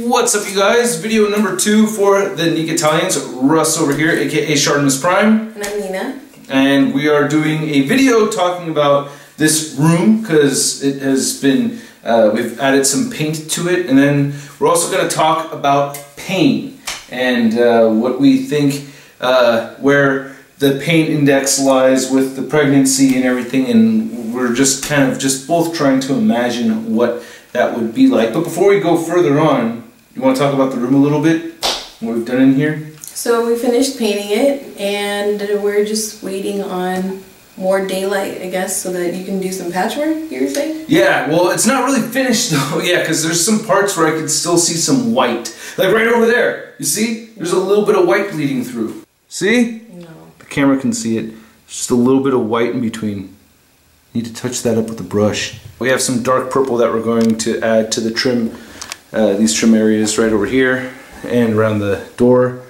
What's up, you guys? Video number 2 for the Nicatalians. Russ over here, aka Shartimus Prime. And I'm Nina. And we are doing a video talking about this room because it has been, we've added some paint to it, and then we're also going to talk about pain and what we think, where the pain index lies with the pregnancy and everything, and we're just kind of both trying to imagine what that would be like. But before we go further on, you want to talk about the room a little bit? What we've done in here? So we finished painting it, and we're just waiting on more daylight, I guess, so that you can do some patchwork, you were saying? Yeah, well, it's not really finished though. Yeah, because there's some parts where I can still see some white. Like right over there. You see? There's a little bit of white bleeding through. See? No. The camera can see it. Just a little bit of white in between. Need to touch that up with a brush. We have some dark purple that we're going to add to the trim, these trim areas right over here and around the door.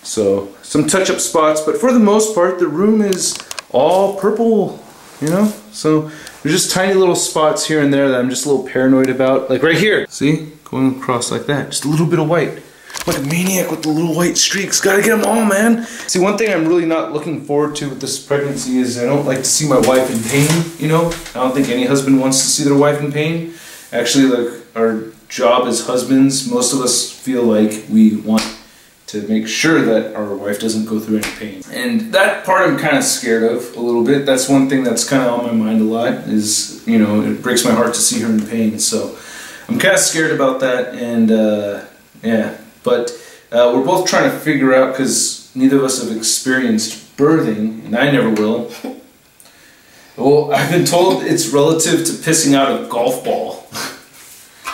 So some touch-up spots, but for the most part the room is all purple, you know? So there's just tiny little spots here and there that I'm just a little paranoid about. Like right here, see? Going across like that, just a little bit of white. Like a maniac with the little white streaks. Gotta get them all, man. See, one thing I'm really not looking forward to with this pregnancy is I don't like to see my wife in pain, you know? I don't think any husband wants to see their wife in pain. Actually, like, our job as husbands, most of us feel like we want to make sure that our wife doesn't go through any pain. And that part I'm kind of scared of a little bit. That's one thing that's kind of on my mind a lot is, you know, it breaks my heart to see her in pain. So I'm kind of scared about that, and yeah. But we're both trying to figure out, because neither of us have experienced birthing, and I never will. Well, I've been told it's relative to pissing out a golf ball.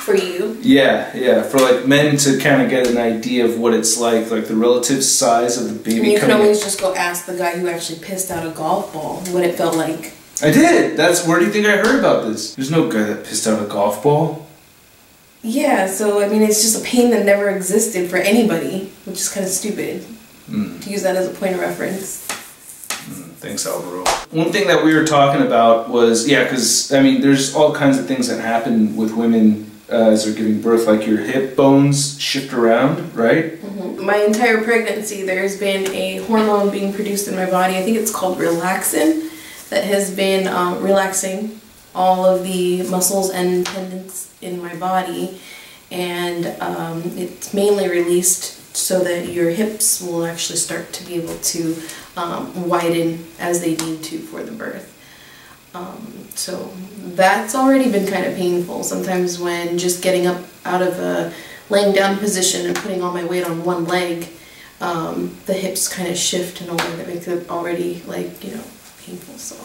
For you? Yeah, for like men to kind of get an idea of what it's like the relative size of the baby. And you can always just go ask the guy who actually pissed out a golf ball what it felt like. I did! Where do you think I heard about this? There's no guy that pissed out a golf ball. Yeah, so I mean, it's just a pain that never existed for anybody, which is kind of stupid to use that as a point of reference. Thanks, Alvaro. One thing that we were talking about was, yeah, because I mean, there's all kinds of things that happen with women as they're giving birth, like your hip bones shift around, right? My entire pregnancy, there's been a hormone being produced in my body. I think it's called relaxin, that has been relaxing all of the muscles and tendons in my body, and it's mainly released so that your hips will actually start to be able to widen as they need to for the birth. So that's already been kind of painful. Sometimes when just getting up out of a laying down position and putting all my weight on one leg, the hips kind of shift in a way that makes it already, like, you know, painful. So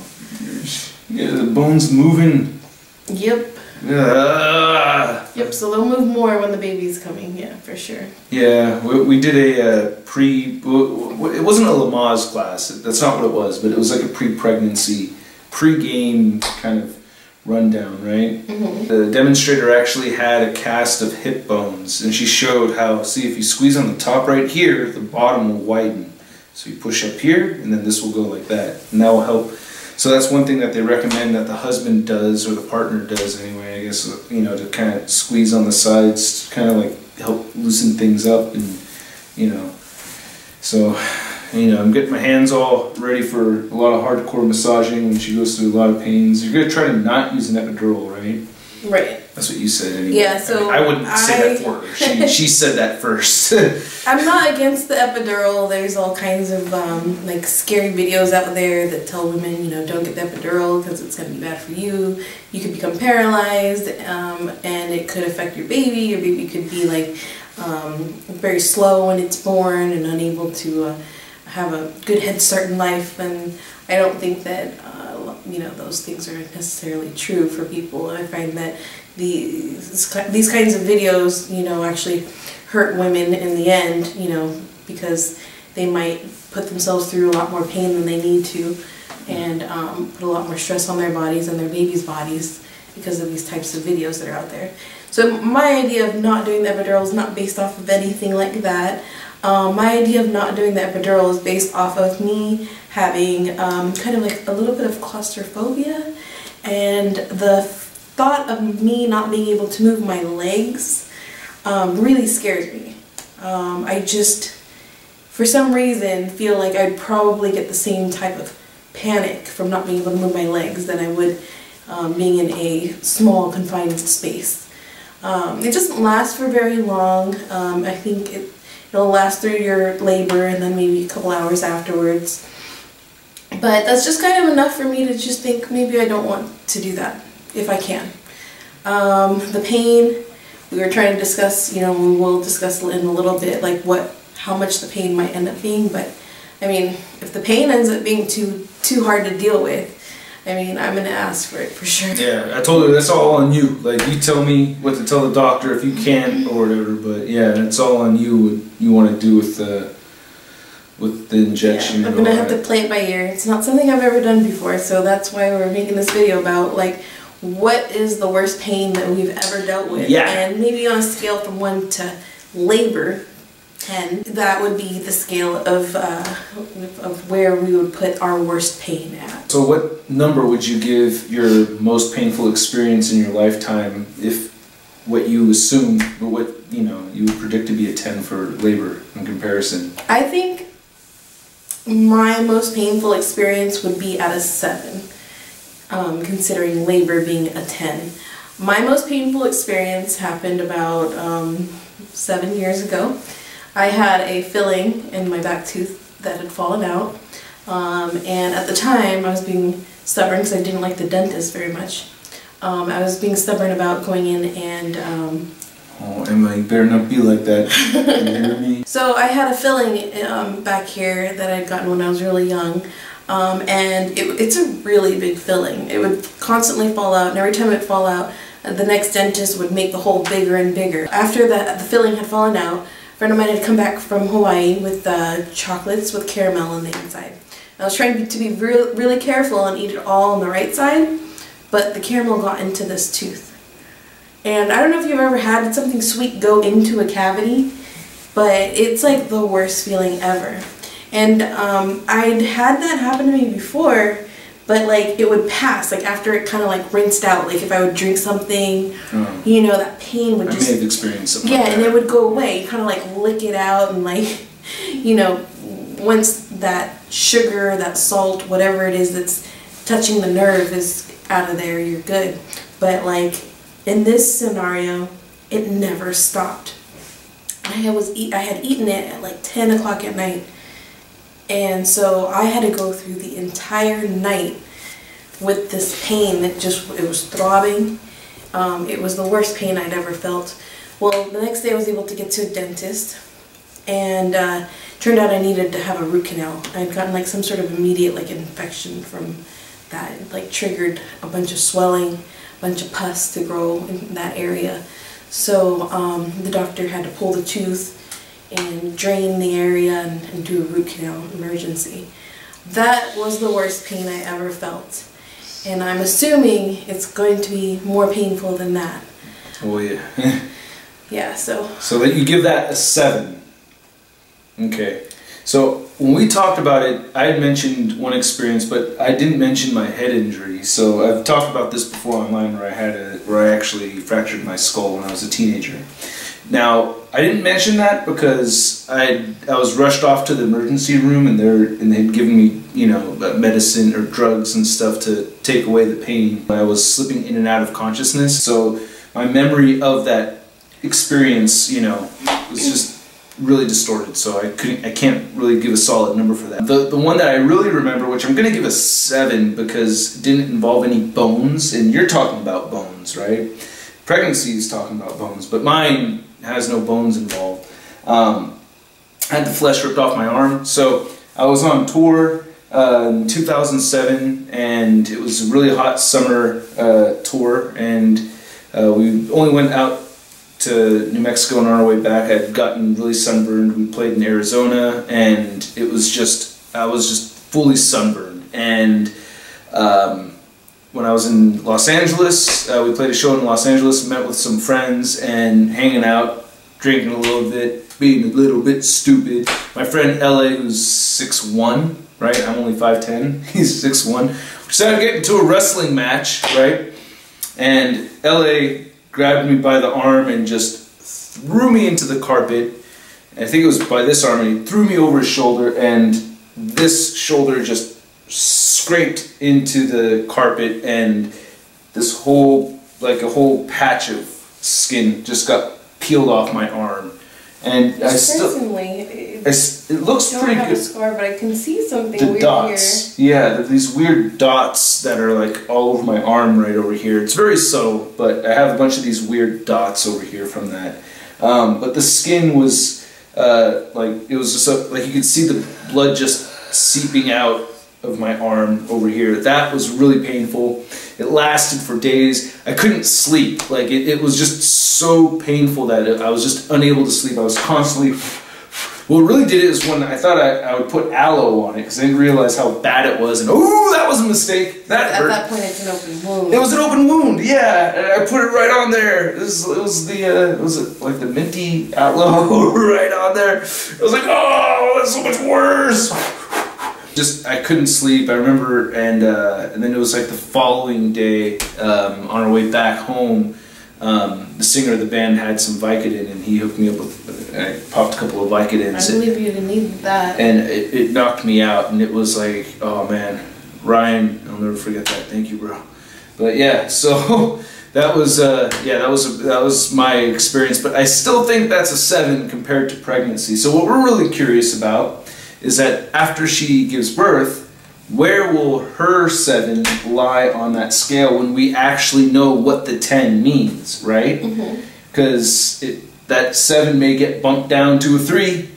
yeah, the bones moving. Yep. Yep, so they'll move more when the baby's coming, yeah, for sure. Yeah, we did a it wasn't a Lamaze class, that's not what it was, but it was like a pre-pregnancy, pre-game kind of rundown, right? The demonstrator actually had a cast of hip bones, and she showed how, see, if you squeeze on the top right here, the bottom will widen. So you push up here, and then this will go like that, and that will help. So that's one thing that they recommend that the husband does, or the partner does anyway, I guess, you know, to kind of squeeze on the sides, to kind of like help loosen things up, and, you know, so, you know, I'm getting my hands all ready for a lot of hardcore massaging when she goes through a lot of pains. You're going to try to not use an epidural, right? Right. That's what you said anyway. Yeah, so I wouldn't say that for her. She said that first. I'm not against the epidural. There's all kinds of like scary videos out there that tell women, you know, don't get the epidural because it's going to be bad for you. You could become paralyzed, and it could affect your baby. Your baby could be like very slow when it's born and unable to have a good head start in life. And I don't think that you know, those things are necessarily true for people. I find that these kinds of videos, you know, actually hurt women in the end, you know, because they might put themselves through a lot more pain than they need to, and put a lot more stress on their bodies and their babies' bodies because of these types of videos that are out there. So my idea of not doing the epidural is not based off of anything like that. My idea of not doing the epidural is based off of me having kind of like a little bit of claustrophobia, and the thought of me not being able to move my legs really scares me. I just, for some reason, feel like I'd probably get the same type of panic from not being able to move my legs than I would being in a small confined space. It doesn't last for very long. I think it'll last through your labor and then maybe a couple hours afterwards. But that's just kind of enough for me to just think maybe I don't want to do that if I can. The pain, we were trying to discuss, you know, we will discuss in a little bit like how much the pain might end up being, but I mean, if the pain ends up being too hard to deal with, I mean, I'm gonna ask for it for sure. Yeah, I told her that's all on you. Like, you tell me what to tell the doctor if you can or whatever. But yeah, it's all on you. What you want to do with the injection. Yeah, I'm gonna have to play it by ear. It's not something I've ever done before, so that's why we're making this video about like what is the worst pain that we've ever dealt with. Yeah. And maybe on a scale from 1 to labor, 10, that would be the scale of where we would put our worst pain at. So what number would you give your most painful experience in your lifetime if what you assume, or what, you know, you would predict to be a 10 for labor in comparison? I think my most painful experience would be at a 7, considering labor being a 10. My most painful experience happened about 7 years ago. I had a filling in my back tooth that had fallen out, and at the time I was being stubborn because I didn't like the dentist very much. I was being stubborn about going in and... oh, Emma, you better not be like that. Can you hear me? So I had a filling back here that I'd gotten when I was really young, and it's a really big filling. It would constantly fall out, and every time it would fall out, the next dentist would make the hole bigger and bigger. After the filling had fallen out, a friend of mine had come back from Hawaii with chocolates with caramel on the inside. I was trying to be really careful and eat it all on the right side, but the caramel got into this tooth. And I don't know if you've ever had something sweet go into a cavity, but it's like the worst feeling ever. And I'd had that happen to me before, but like it would pass, like after it kind of like rinsed out. Like if I would drink something, you know, that pain would just... I may have experienced something yeah, like that. and it would go away. You kind of like lick it out and like, you know, once that sugar, that salt, whatever it is that's touching the nerve is out of there, you're good. But like in this scenario, it never stopped. I had eaten it at like 10 o'clock at night. And so I had to go through the entire night with this pain that it was throbbing. It was the worst pain I'd ever felt. Well, the next day I was able to get to a dentist, and turned out I needed to have a root canal. I'd gotten like some sort of immediate like infection from that. It like triggered a bunch of swelling, a bunch of pus to grow in that area. So the doctor had to pull the tooth and drain the area and do a root canal emergency. That was the worst pain I ever felt. And I'm assuming it's going to be more painful than that. Oh yeah. Yeah, so... So that you give that a 7. Okay. So when we talked about it, I had mentioned one experience, but I didn't mention my head injury. So I've talked about this before online where I actually fractured my skull when I was a teenager. Now, I didn't mention that because I was rushed off to the emergency room, and they'd given me, you know, medicine or drugs and stuff to take away the pain. I was slipping in and out of consciousness, so my memory of that experience, you know, was just really distorted. So I can't really give a solid number for that. The one that I really remember, which I'm going to give a 7 because it didn't involve any bones, and you're talking about bones, right? Pregnancy is talking about bones, but mine has no bones involved. I had the flesh ripped off my arm. So I was on tour in 2007, and it was a really hot summer tour, and we only went out to New Mexico, and on our way back I had gotten really sunburned. We played in Arizona, and I was just fully sunburned. And when I was in Los Angeles, we played a show in Los Angeles, met with some friends, and hanging out, drinking a little bit, being a little bit stupid. My friend LA, who's 6'1", right? I'm only 5'10", he's 6'1". We decided to get into a wrestling match, right? And LA grabbed me by the arm and just threw me into the carpet. I think it was by this arm, and he threw me over his shoulder, and this shoulder just scraped into the carpet, and this whole, like a whole patch of skin just got peeled off my arm. And I still, it looks pretty good. I don't have a scar, but I can see something the weird dots. here. Yeah, these weird dots that are like all over my arm right over here. It's very subtle, but I have a bunch of these weird dots over here from that. But the skin was like, it was just like you could see the blood just seeping out of my arm over here. That was really painful. It lasted for days. I couldn't sleep. Like it was just so painful that I was just unable to sleep. I was constantly... What really did it is when I thought I would put aloe on it, because I didn't realize how bad it was, and oh, that was a mistake. That hurt. At that point, it's an open wound. It was an open wound, yeah. And I put it right on there. It was like the minty aloe right on there. I was like, oh, that's so much worse. Just, I couldn't sleep, I remember, and then it was like the following day, on our way back home, the singer of the band had some Vicodin, and he hooked me up with, I popped a couple of Vicodins. I believe you didn't need that. And it knocked me out, and it was like, oh man, Ryan, I'll never forget that, thank you, bro. But yeah, so that was, that was my experience, but I still think that's a 7 compared to pregnancy. So what we're really curious about is that after she gives birth, where will her 7 lie on that scale when we actually know what the 10 means, right? Because that 7 may get bumped down to a 3.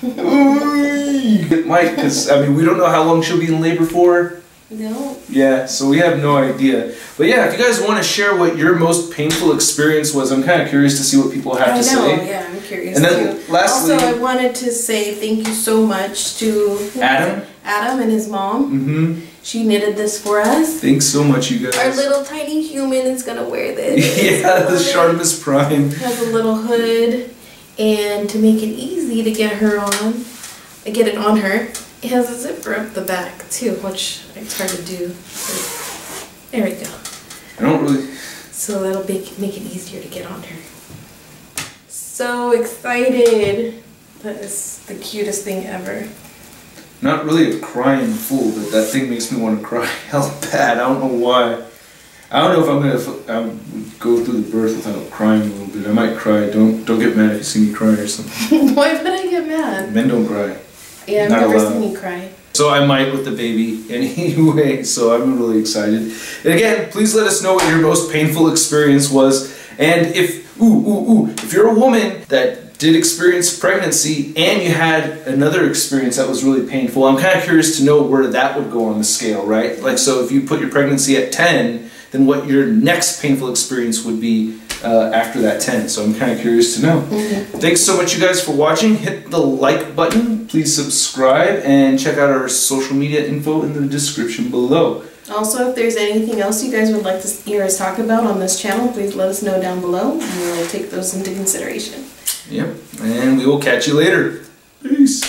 It might, because I mean, we don't know how long she'll be in labor for. No. Yeah, so we have no idea. But yeah, if you guys want to share what your most painful experience was, I'm kind of curious to see what people have to say. Yeah, I'm curious and then too. Lastly, also, I wanted to say thank you so much to Adam and his mom. She knitted this for us. Thanks so much, you guys. Our little tiny human is gonna wear this. Yeah, the Shartimus Prime. It has a little hood, and to make it easy to get it on her, it has a zipper up the back too, which it's hard to do. There we go. I don't really... So that'll make it easier to get on her. So excited. That is the cutest thing ever. Not really a crying fool, but that thing makes me want to cry hell bad. I don't know why. I don't know if I'm gonna go through the birth without crying a little bit. I might cry. Don't get mad if you see me cry or something. Why would I get mad? Men don't cry. Yeah, I've never seen you cry. So I might with the baby anyway, so I'm really excited. And again, please let us know what your most painful experience was. And if you're a woman that did experience pregnancy and you had another experience that was really painful, I'm kind of curious to know where that would go on the scale, right? Like, so if you put your pregnancy at 10, then what your next painful experience would be after that 10. So I'm kind of curious to know. Thanks so much, you guys, for watching. Hit the like button. Please subscribe and check out our social media info in the description below. Also, if there's anything else you guys would like to hear us talk about on this channel, please let us know down below, and we'll take those into consideration. Yep, and we will catch you later. Peace.